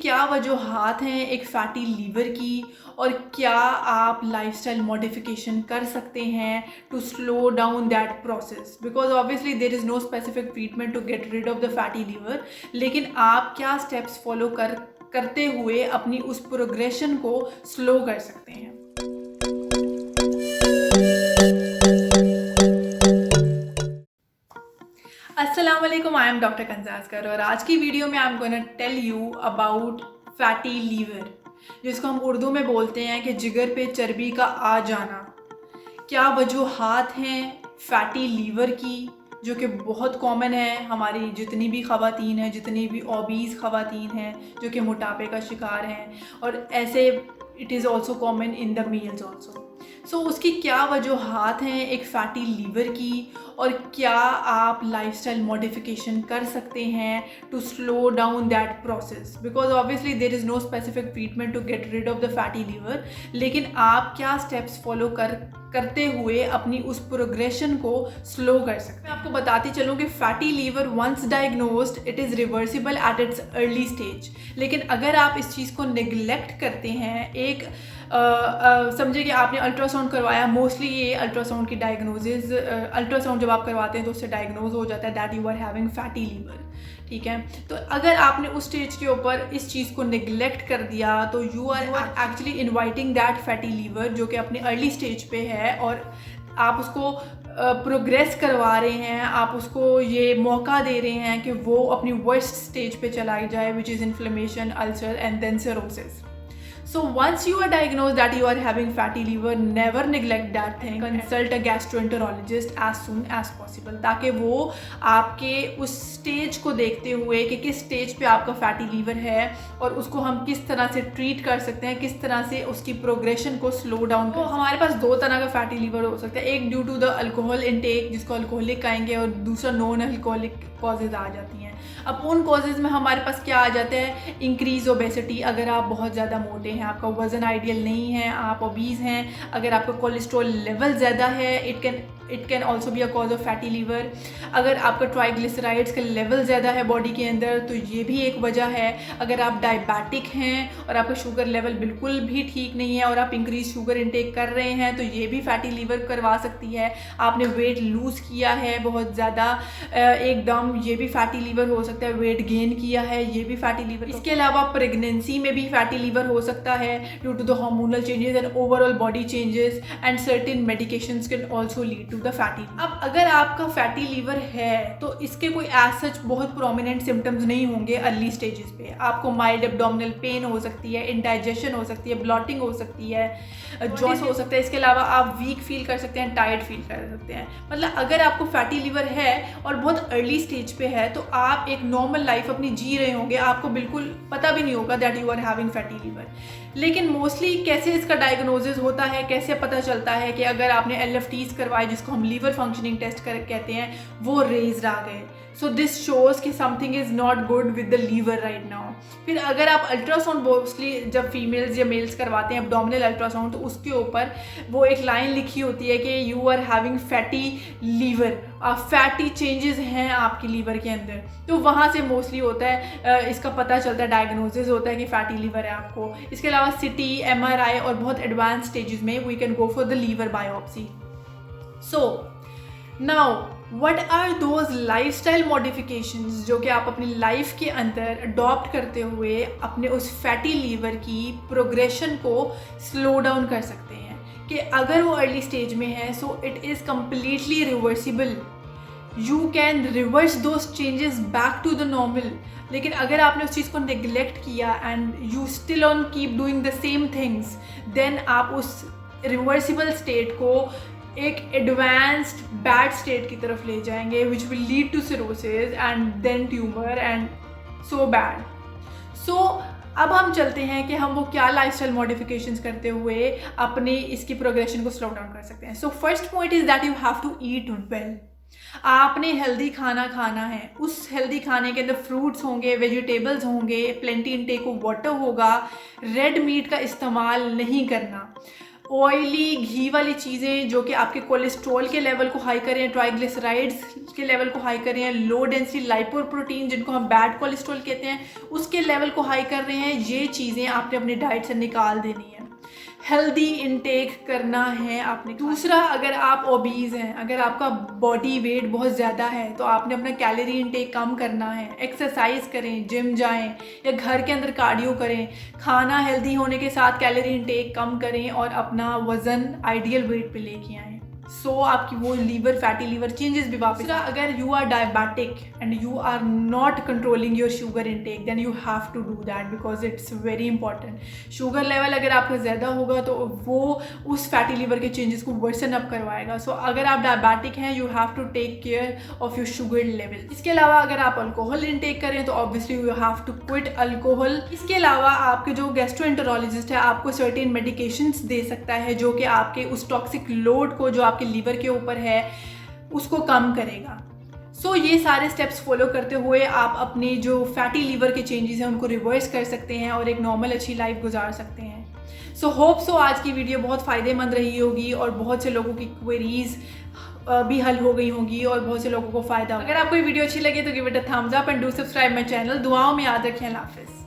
क्या वजूहात हैं एक फैटी लीवर की और क्या आप लाइफस्टाइल मॉडिफिकेशन कर सकते हैं to slow down that process. Because obviously there is no specific treatment to get rid of the fatty liver, लेकिन आप क्या स्टेप्स फॉलो करते हुए अपनी उस प्रोग्रेशन को स्लो कर सकते हैं। अस्सलाम वालेकुम, आई एम डॉक्टर कंजाजकर और आज की वीडियो में I am gonna tell you about fatty liver, जिसको हम उर्दू में बोलते हैं कि जिगर पे चर्बी का आ जाना। क्या वजूहात हैं फैटी लीवर की, जो कि बहुत कॉमन है। हमारी जितनी भी ख़वातीन हैं, जितनी भी ओबीज़ ख़वातीन हैं जो कि मोटापे का शिकार हैं, और ऐसे it is also common in the males also. So उसकी क्या वजूहात हैं एक फ़ैटी लीवर की और क्या आप लाइफस्टाइल मॉडिफिकेशन कर सकते हैं to slow down that process. Because obviously there is no specific treatment to get rid of the fatty liver, लेकिन आप क्या स्टेप्स फॉलो करते हुए अपनी उस प्रोग्रेशन को स्लो कर सकते हैं। मैं आपको बताती चलूँ कि fatty liver once diagnosed it is reversible at its early stage. लेकिन अगर आप इस चीज़ को निगलेक्ट करते हैं, एक समझे कि आपने अल्ट्रासाउंड करवाया, मोस्टली ये अल्ट्रासाउंड की डायग्नोसिस, अल्ट्रासाउंड जब आप करवाते हैं तो उससे डायग्नोज हो जाता है that you are having fatty liver. ठीक है, तो अगर आपने उस स्टेज के ऊपर इस चीज़ को निगलेक्ट कर दिया तो you are actually inviting that fatty liver जो कि अपने अर्ली स्टेज पे है, और आप उसको प्रोग्रेस करवा रहे हैं, आप उसको ये मौका दे रहे हैं कि वो अपनी वर्स्ट स्टेज पे चला जाए, which is inflammation, ulcer and then cirrhosis. So once you are diagnosed that you are having fatty liver, never neglect that thing. Consult a gastroenterologist as soon as possible, ताकि वो आपके उस stage को देखते हुए कि किस स्टेज पे आपका फैटी लीवर है और उसको हम किस तरह से ट्रीट कर सकते हैं, किस तरह से उसकी प्रोग्रेशन को स्लो डाउन कर। हमारे पास दो तरह का फैटी लीवर हो सकता है, एक due to the alcohol intake जिसको अल्कोहलिक कहेंगे, और दूसरा नॉन अल्कोहलिक कॉजेज़ आ जाती हैं। अब उन कॉजेज़ में हमारे पास क्या आ जाता है, इंक्रीज ओबेसिटी। अगर आप बहुत ज़्यादा मोटे हैं, आपका वज़न आइडियल नहीं है, आप ओबीज़ हैं, अगर आपका कोलेस्ट्रॉल लेवल ज़्यादा है, it can also be a cause of fatty liver. अगर आपका ट्राइग्लिसराइड्स का लेवल ज़्यादा है बॉडी के अंदर तो ये भी एक वजह है। अगर आप डायबिटिक हैं और आपका शुगर लेवल बिल्कुल भी ठीक नहीं है और आप इंक्रीज शुगर इंटेक कर रहे हैं तो ये भी फैटी लीवर करवा सकती है। आपने वेट लूज़ किया है बहुत ज़्यादा एकदम, ये भी फैटी लीवर हो सकता है। वेट गेन किया है, ये भी फैटी लीवर। इसके अलावा प्रेगनेंसी में भी फैटी लीवर हो सकता है due to the hormonal changes and overall body changes, and certain medications can also lead to the fatty. अब अगर आपका फैटी लीवर है तो इसके कोई एज सच बहुत प्रोमिनेंट सिम्टम्स नहीं होंगे अर्ली स्टेजेस पे। आपको माइल्ड एब्डोमिनल पेन हो सकती है, इंडाइजेशन हो सकती है, ब्लॉटिंग हो सकती है, जॉइंट हो सकता है। इसके अलावा आप वीक फील कर सकते हैं, टायर्ड फील कर सकते हैं। मतलब अगर आपको फैटी लीवर है और बहुत अर्ली स्टेज पे है तो आप एक नॉर्मल लाइफ अपनी जी रहे होंगे, आपको बिल्कुल पता भी नहीं होगा that you are having fatty liver. लेकिन मोस्टली कैसे इसका डायग्नोसिस होता है, कैसे पता चलता है कि अगर आपने LFTs करवाए जिसको हम लीवर फंक्शनिंग टेस्ट कहते हैं, वो रेज्ड आ गए, सो दिस शोज़ कि something is not good with the liver right now. फिर अगर आप अल्ट्रासाउंड मोस्टली जब फीमेल्स या मेल्स करवाते हैं एब्डोमिनल अल्ट्रासाउंड, तो उसके ऊपर वो एक लाइन लिखी होती है कि you are having fatty liver, fatty changes हैं आपकी लीवर के अंदर। तो वहाँ से मोस्टली होता है इसका पता चलता है, डायग्नोसिस होता है कि फैटी लीवर है आपको। इसके अलावा CT, MRI और बहुत एडवांस स्टेजेस में we can go for the liver biopsy. So now what are those lifestyle modifications जो कि आप अपनी लाइफ के अंदर अडॉप्ट करते हुए अपने उस फैटी लीवर की प्रोग्रेशन को स्लो डाउन कर सकते हैं। कि अगर वो अर्ली स्टेज में है so it is completely reversible, you can reverse those changes back to the normal. लेकिन अगर आपने उस चीज़ को निगलेक्ट किया and you still on keep doing the same things, then आप उस रिवर्सिबल स्टेट को एक एडवांस्ड बैड स्टेट की तरफ ले जाएंगे, which will lead to cirrhosis and then tumour and so bad. So अब हम चलते हैं कि हम वो क्या लाइफस्टाइल मॉडिफिकेशंस करते हुए अपनी इसकी प्रोग्रेशन को स्लो डाउन कर सकते हैं। So first point is that you have to eat well. आपने हेल्दी खाना खाना है, उस हेल्दी खाने के अंदर फ्रूट्स होंगे, वेजिटेबल्स होंगे, प्लेंटी इनटेक ऑफ वाटर होगा, रेड मीट का इस्तेमाल नहीं करना। ऑयली घी वाली चीज़ें जो कि आपके कोलेस्ट्रॉल के लेवल को हाई करें, ट्राइग्लिसराइड्स के लेवल को हाई कर रहे हैं, लो डेंसिटी लाइपोप्रोटीन जिनको हम बैड कोलेस्ट्रॉल कहते हैं उसके लेवल को हाई कर रहे हैं, ये चीज़ें आपने अपनी डाइट से निकाल देनी है। हेल्दी इनटेक करना है आपने। दूसरा, अगर आप ओबीज़ हैं, अगर आपका बॉडी वेट बहुत ज़्यादा है तो आपने अपना कैलोरी इनटेक कम करना है। एक्सरसाइज करें, जिम जाएं या घर के अंदर कार्डियो करें, खाना हेल्दी होने के साथ कैलोरी इनटेक कम करें और अपना वज़न आइडियल वेट पे लेके आएँ। सो आपकी वो लीवर, फैटी लीवर चेंजेस भी वापस। अगर you are diabetic and you are not controlling your sugar intake then you have to do that because it's very important. Sugar level अगर आपका ज़्यादा होगा तो वो उस फैटी लीवर के चेंजेस को वर्सन अप करवाएगा। सो अगर आप डायबिटिक हैं you have to take care of your sugar level. इसके अलावा अगर आप अल्कोहल इनटेक करें तो obviously you have to quit alcohol. इसके अलावा आपके जो गैस्ट्रोएंटरोलॉजिस्ट है आपको सर्टेन मेडिकेशंस दे सकता है जो कि आपके उस टॉक्सिक लोड को जो आपके लीवर के ऊपर है उसको कम करेगा। सो ये सारे स्टेप्स फॉलो करते हुए आप अपने जो फैटी लीवर के चेंजेस हैं उनको रिवर्स कर सकते हैं और एक नॉर्मल अच्छी लाइफ गुजार सकते हैं। सो होप सो आज की वीडियो बहुत फ़ायदेमंद रही होगी और बहुत से लोगों की क्वेरीज भी हल हो गई होंगी और बहुत से लोगों को फ़ायदा होगा। अगर आपको ये वीडियो अच्छी लगे तो give it a thumbs up and do subscribe my channel. दुआओं में याद रखें। अल्लाह हाफ़िज़।